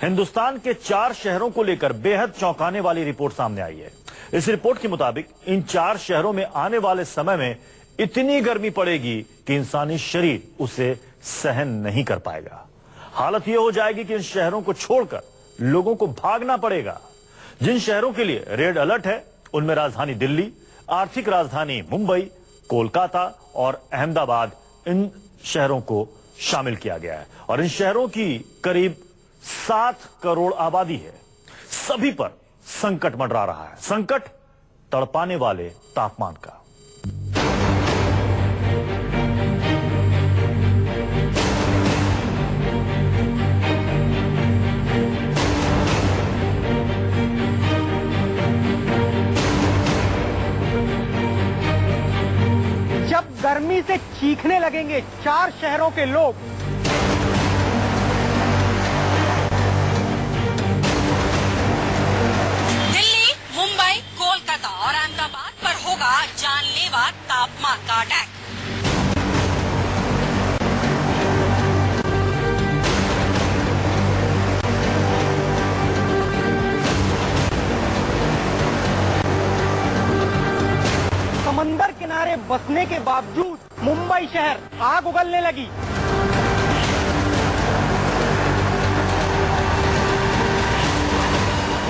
हिंदुस्तान के 4 शहरों को लेकर बेहद चौंकाने वाली रिपोर्ट सामने आई है। इस रिपोर्ट के मुताबिक इन 4 शहरों में आने वाले समय में इतनी गर्मी पड़ेगी कि इंसानी शरीर उसे सहन नहीं कर पाएगा। हालत यह हो जाएगी कि इन शहरों को छोड़कर लोगों को भागना पड़ेगा। जिन शहरों के लिए रेड अलर्ट है उनमें राजधानी दिल्ली, आर्थिक राजधानी मुंबई, कोलकाता और अहमदाबाद, इन शहरों को शामिल किया गया है। और इन शहरों की करीब 7 करोड़ आबादी है। सभी पर संकट मंडरा रहा है, संकट तड़पाने वाले तापमान का। जब गर्मी से चीखने लगेंगे 4 शहरों के लोग, दिल्ली, मुंबई, कोलकाता और अहमदाबाद पर होगा जानलेवा तापमान का अटैक। समंदर किनारे बसने के बावजूद मुंबई शहर आग उगलने लगी।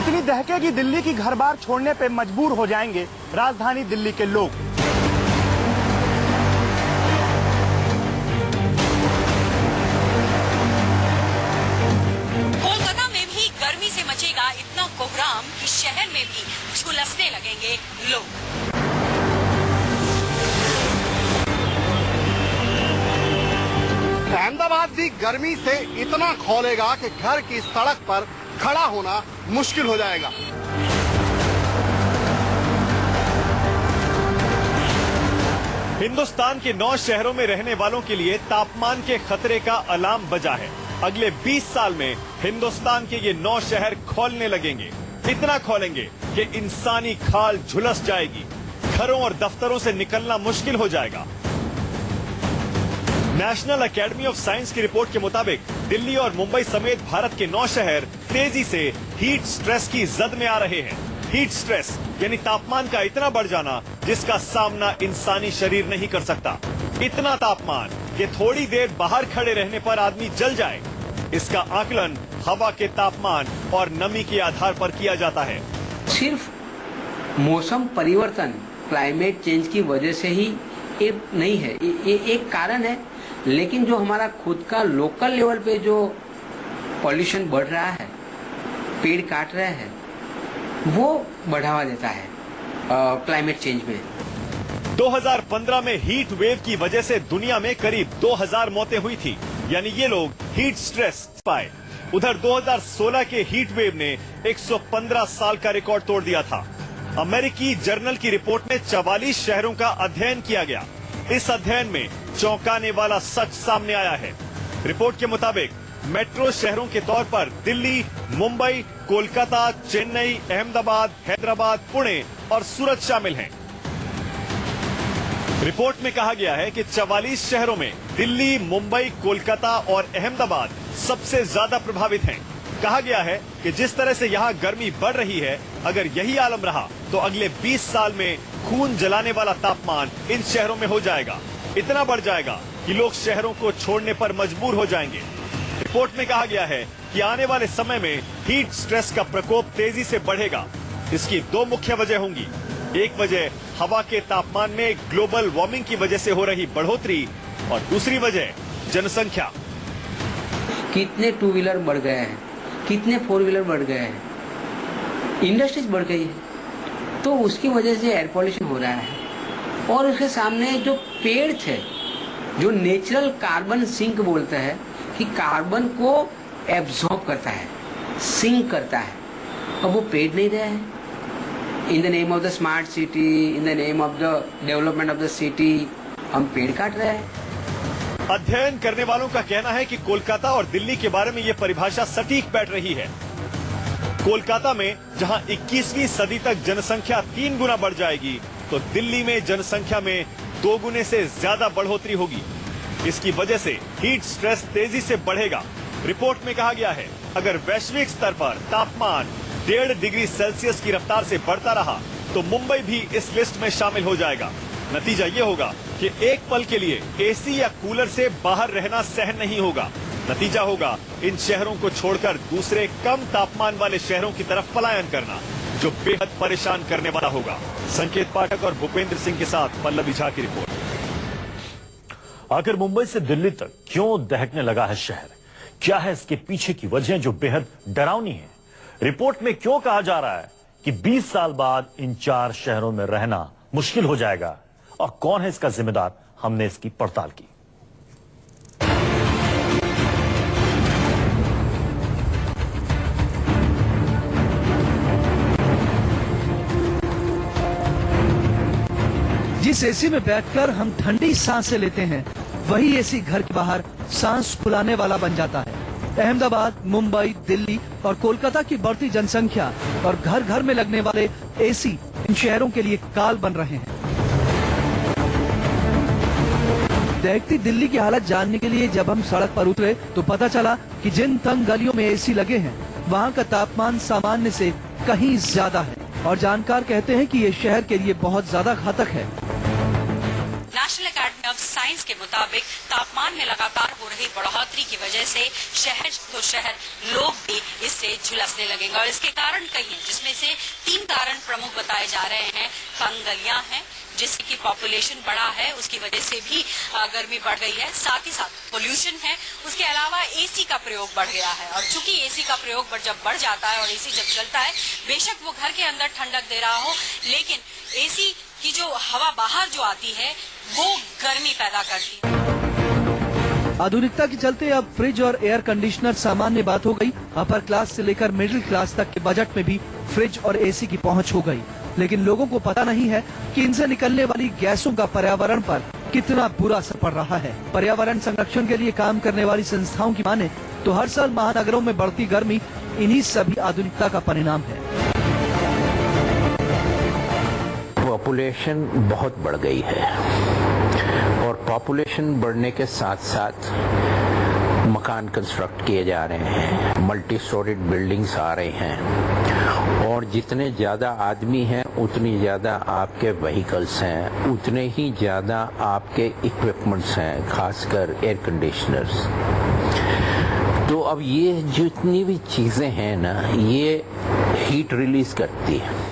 इतनी दहकेगी दिल्ली की घर बार छोड़ने पे मजबूर हो जाएंगे राजधानी दिल्ली के लोग। कोलकाता में भी गर्मी से मचेगा इतना कोहराम कि शहर में भी झुलसने लगेंगे लोग। अहमदाबाद भी गर्मी से इतना खौलेगा कि घर की सड़क पर खड़ा होना मुश्किल हो जाएगा। हिंदुस्तान के 9 शहरों में रहने वालों के लिए तापमान के खतरे का अलार्म बजा है। अगले 20 साल में हिंदुस्तान के ये 9 शहर खौलने लगेंगे। इतना खौलेंगे कि इंसानी खाल झुलस जाएगी, घरों और दफ्तरों से निकलना मुश्किल हो जाएगा। नेशनल एकेडमी ऑफ साइंस की रिपोर्ट के मुताबिक दिल्ली और मुंबई समेत भारत के 9 शहर तेजी से हीट स्ट्रेस की जद में आ रहे हैं। हीट स्ट्रेस यानी तापमान का इतना बढ़ जाना जिसका सामना इंसानी शरीर नहीं कर सकता। इतना तापमान कि थोड़ी देर बाहर खड़े रहने पर आदमी जल जाए। इसका आकलन हवा के तापमान और नमी के आधार पर किया जाता है। सिर्फ मौसम परिवर्तन, क्लाइमेट चेंज की वजह से ही ये नहीं है, ये एक कारण है, लेकिन जो हमारा खुद का लोकल लेवल पे जो पॉल्यूशन बढ़ रहा है, पेड़ काट रहे हैं, वो बढ़ावा देता है क्लाइमेट चेंज में। 2015 में हीट वेव की वजह से दुनिया में करीब 2000 मौतें हुई थी, यानी ये लोग हीट स्ट्रेस पाए। उधर 2016 के हीट वेव ने 115 साल का रिकॉर्ड तोड़ दिया था। अमेरिकी जर्नल की रिपोर्ट में 44 शहरों का अध्ययन किया गया। इस अध्ययन में चौंकाने वाला सच सामने आया है। रिपोर्ट के मुताबिक मेट्रो शहरों के तौर पर दिल्ली, मुंबई, कोलकाता, चेन्नई, अहमदाबाद, हैदराबाद, पुणे और सूरत शामिल हैं। रिपोर्ट में कहा गया है कि 44 शहरों में दिल्ली, मुंबई, कोलकाता और अहमदाबाद सबसे ज्यादा प्रभावित हैं। कहा गया है कि जिस तरह से यहाँ गर्मी बढ़ रही है, अगर यही आलम रहा तो अगले 20 साल में खून जलाने वाला तापमान इन शहरों में हो जाएगा। इतना बढ़ जाएगा कि लोग शहरों को छोड़ने पर मजबूर हो जाएंगे। रिपोर्ट में कहा गया है कि आने वाले समय में हीट स्ट्रेस का प्रकोप तेजी से बढ़ेगा। इसकी 2 मुख्य वजह होंगी। एक वजह हवा के तापमान में ग्लोबल वार्मिंग की वजह से हो रही बढ़ोतरी और दूसरी वजह जनसंख्या। कितने 2 व्हीलर बढ़ गए हैं, कितने 4 व्हीलर बढ़ गए हैं, इंडस्ट्रीज बढ़ गई है, तो उसकी वजह से एयर पॉल्यूशन हो रहा है। और उसके सामने जो पेड़ थे, जो नेचुरल कार्बन सिंक बोलते हैं कि कार्बन को एब्जॉर्ब करता है, सिंक करता है, अब वो पेड़ नहीं रहे हैं। In the name of the smart city, in the name of the development of the city, हम पेड़ काट रहे हैं। अध्ययन करने वालों का कहना है कि कोलकाता और दिल्ली के बारे में ये परिभाषा सटीक बैठ रही है। कोलकाता में जहां 21वीं सदी तक जनसंख्या 3 गुना बढ़ जाएगी, तो दिल्ली में जनसंख्या में 2 गुने से ज्यादा बढ़ोतरी होगी। इसकी वजह से हीट स्ट्रेस तेजी से बढ़ेगा। रिपोर्ट में कहा गया है अगर वैश्विक स्तर पर तापमान 1.5 डिग्री सेल्सियस की रफ्तार से बढ़ता रहा तो मुंबई भी इस लिस्ट में शामिल हो जाएगा। नतीजा ये होगा कि एक पल के लिए एसी या कूलर से बाहर रहना सहन नहीं होगा। नतीजा होगा इन शहरों को छोड़कर दूसरे कम तापमान वाले शहरों की तरफ पलायन करना, जो बेहद परेशान करने वाला होगा। संकेत पाठक और भूपेंद्र सिंह के साथ पल्लवी झा की रिपोर्ट। आखिर मुंबई से दिल्ली तक क्यों दहकने लगा है शहर? क्या है इसके पीछे की वजह जो बेहद डरावनी है? रिपोर्ट में क्यों कहा जा रहा है कि 20 साल बाद इन 4 शहरों में रहना मुश्किल हो जाएगा, और कौन है इसका जिम्मेदार? हमने इसकी पड़ताल की। जिस एसी में बैठकर हम ठंडी सांसें लेते हैं, वही एसी घर के बाहर सांस फुलाने वाला बन जाता है। अहमदाबाद, मुंबई, दिल्ली और कोलकाता की बढ़ती जनसंख्या और घर घर में लगने वाले एसी इन शहरों के लिए काल बन रहे हैं। दहकती दिल्ली की हालत जानने के लिए जब हम सड़क पर उतरे तो पता चला कि जिन तंग गलियों में एसी लगे हैं, वहाँ का तापमान सामान्य से कहीं ज्यादा है, और जानकार कहते हैं कि ये शहर के लिए बहुत ज्यादा घातक है। नेशनल एकेडमी ऑफ साइंस के मुताबिक तापमान में लगातार हो रही बढ़ोतरी की वजह से शहर तो शहर लोग भी इससे झुलसने लगेंगे, और इसके कारण कई हैं, जिसमें से 3 कारण प्रमुख बताए जा रहे हैं। तंग गलियां हैं, जिससे कि पॉपुलेशन बढ़ा है, उसकी वजह से भी गर्मी बढ़ गई है। साथ ही साथ पोल्यूशन है, उसके अलावा एसी का प्रयोग बढ़ गया है, और चूंकि एसी का प्रयोग जब बढ़ जाता है और एसी जब चलता है, बेशक वो घर के अंदर ठंडक दे रहा हो, लेकिन एसी की जो हवा बाहर जो आती है वो गर्मी पैदा करती है। आधुनिकता के चलते अब फ्रिज और एयर कंडीशनर सामान्य बात हो गई। अपर क्लास से लेकर मिडिल क्लास तक के बजट में भी फ्रिज और एसी की पहुंच हो गई, लेकिन लोगों को पता नहीं है कि इनसे निकलने वाली गैसों का पर्यावरण पर कितना बुरा असर पड़ रहा है। पर्यावरण संरक्षण के लिए काम करने वाली संस्थाओं की माने तो हर साल महानगरों में बढ़ती गर्मी इन्हीं सभी आधुनिकता का परिणाम है। पॉपुलेशन बहुत बढ़ गई है, और पॉपुलेशन बढ़ने के साथ साथ मकान कंस्ट्रक्ट किए जा रहे हैं, मल्टी स्टोरीड बिल्डिंग्स आ रही हैं, और जितने ज़्यादा आदमी हैं उतनी ज़्यादा आपके व्हीकल्स हैं, उतने ही ज़्यादा आपके इक्विपमेंट्स हैं, खासकर एयर कंडीशनर्स। तो अब ये जितनी भी चीज़ें हैं ना, ये हीट रिलीज करती है।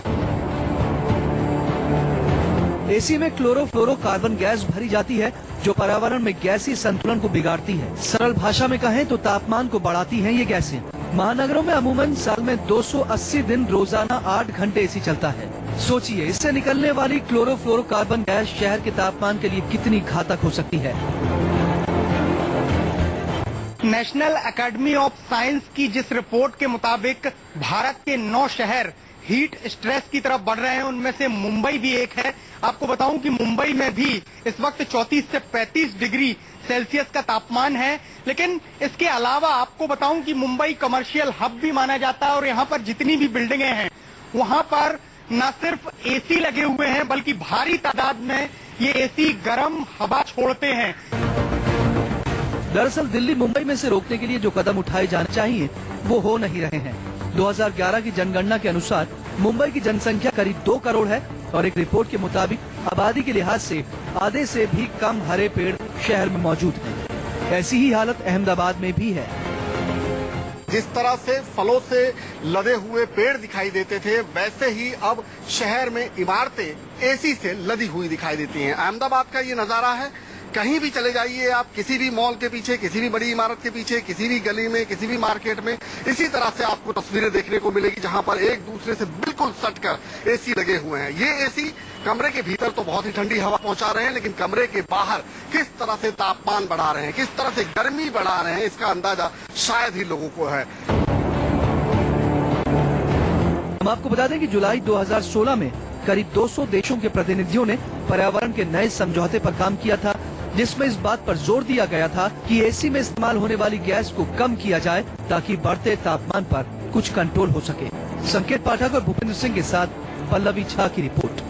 एसी में क्लोरोफ्लोरोकार्बन गैस भरी जाती है, जो पर्यावरण में गैसीय संतुलन को बिगाड़ती है। सरल भाषा में कहें तो तापमान को बढ़ाती हैं ये गैसें। महानगरों में अमूमन साल में 280 दिन रोजाना 8 घंटे एसी चलता है। सोचिए, इससे निकलने वाली क्लोरोफ्लोरोकार्बन गैस शहर के तापमान के लिए कितनी घातक हो सकती है। नेशनल एकेडमी ऑफ साइंस की जिस रिपोर्ट के मुताबिक भारत के 9 शहर हीट स्ट्रेस की तरफ बढ़ रहे हैं, उनमें से मुंबई भी एक है। आपको बताऊं कि मुंबई में भी इस वक्त 34 से 35 डिग्री सेल्सियस का तापमान है। लेकिन इसके अलावा आपको बताऊं कि मुंबई कमर्शियल हब भी माना जाता है, और यहाँ पर जितनी भी बिल्डिंगें हैं वहाँ पर न सिर्फ एसी लगे हुए हैं, बल्कि भारी तादाद में ये एसी गर्म हवा छोड़ते हैं। दरअसल दिल्ली मुंबई में से रोकने के लिए जो कदम उठाए जाने चाहिए वो हो नहीं रहे हैं। 2011 की जनगणना के अनुसार मुंबई की जनसंख्या करीब 2 करोड़ है, और एक रिपोर्ट के मुताबिक आबादी के लिहाज से आधे से भी कम हरे पेड़ शहर में मौजूद हैं। ऐसी ही हालत अहमदाबाद में भी है। जिस तरह से फलों से लदे हुए पेड़ दिखाई देते थे, वैसे ही अब शहर में इमारतें एसी से लदी हुई दिखाई देती हैं। अहमदाबाद का ये नजारा है। कहीं भी चले जाइए आप, किसी भी मॉल के पीछे, किसी भी बड़ी इमारत के पीछे, किसी भी गली में, किसी भी मार्केट में, इसी तरह से आपको तस्वीरें देखने को मिलेगी, जहां पर एक दूसरे से बिल्कुल सटकर एसी लगे हुए हैं। ये एसी कमरे के भीतर तो बहुत ही ठंडी हवा पहुंचा रहे हैं, लेकिन कमरे के बाहर किस तरह से तापमान बढ़ा रहे हैं, किस तरह से गर्मी बढ़ा रहे हैं, इसका अंदाजा शायद ही लोगों को है। हम आपको बता दें कि जुलाई 2016 में करीब 200 देशों के प्रतिनिधियों ने पर्यावरण के नए समझौते पर काम किया था, जिसमें इस बात पर जोर दिया गया था कि एसी में इस्तेमाल होने वाली गैस को कम किया जाए, ताकि बढ़ते तापमान पर कुछ कंट्रोल हो सके। संकेत पाठक और भूपेंद्र सिंह के साथ पल्लवी झा की रिपोर्ट।